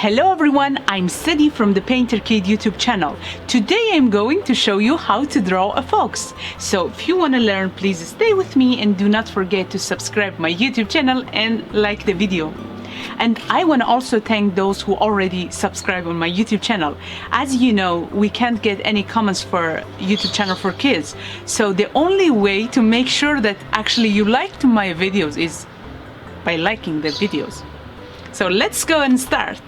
Hello everyone, I'm Sedi from the Peinture Kid YouTube channel. Today I'm going to show you how to draw a fox. So if you want to learn, please stay with me and do not forget to subscribe my YouTube channel and like the video. And I want to also thank those who already subscribe on my YouTube channel. As you know, we can't get any comments for YouTube channel for kids. So the only way to make sure that actually you liked my videos is by liking the videos. So let's go and start.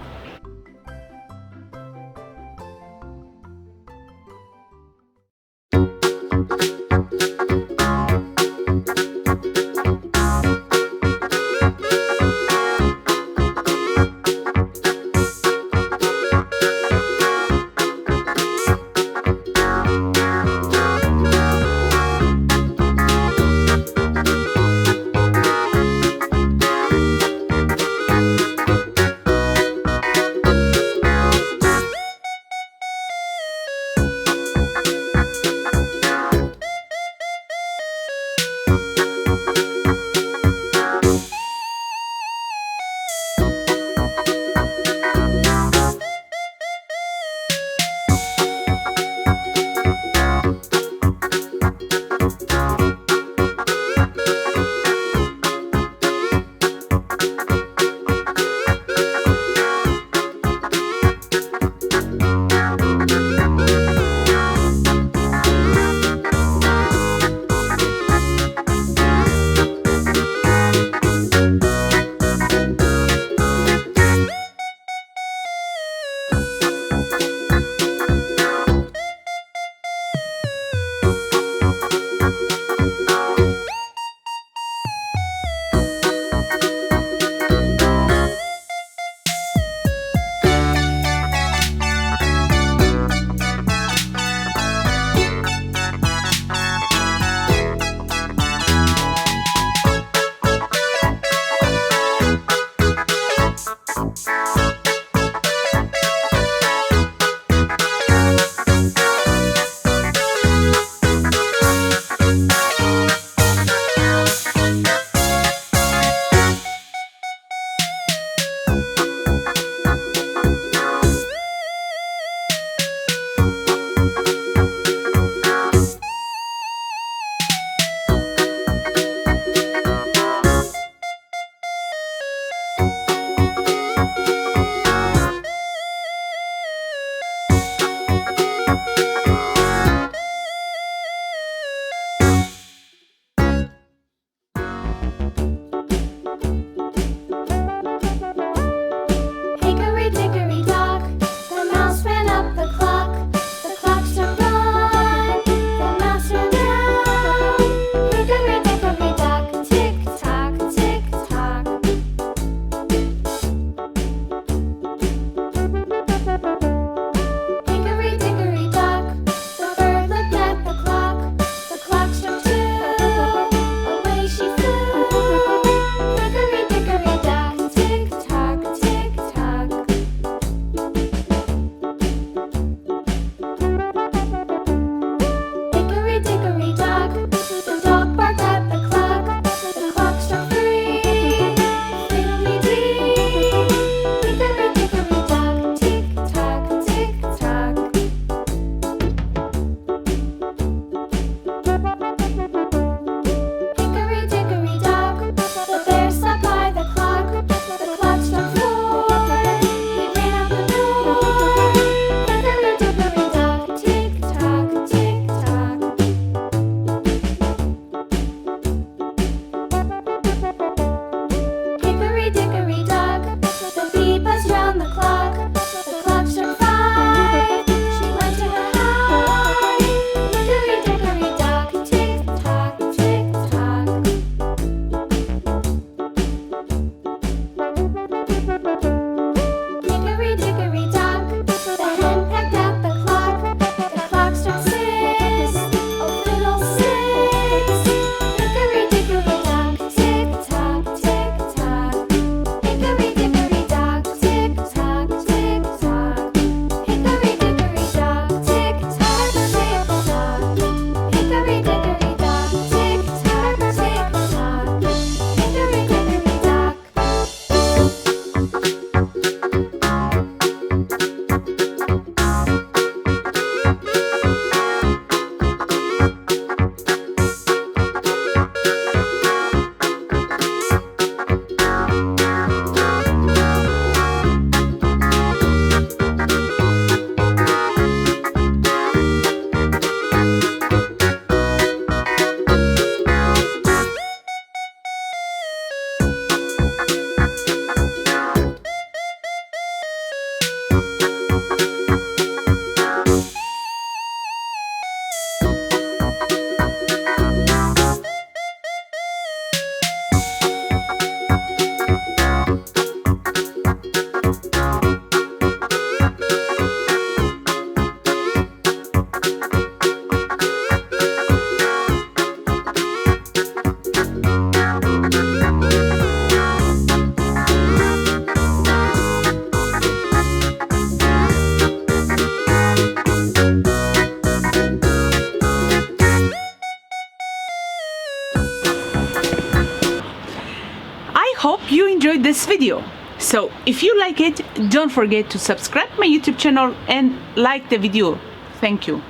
hope you enjoyed this video. So if you like it, don't forget to subscribe my YouTube channel and like the video. Thank you.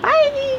Bye!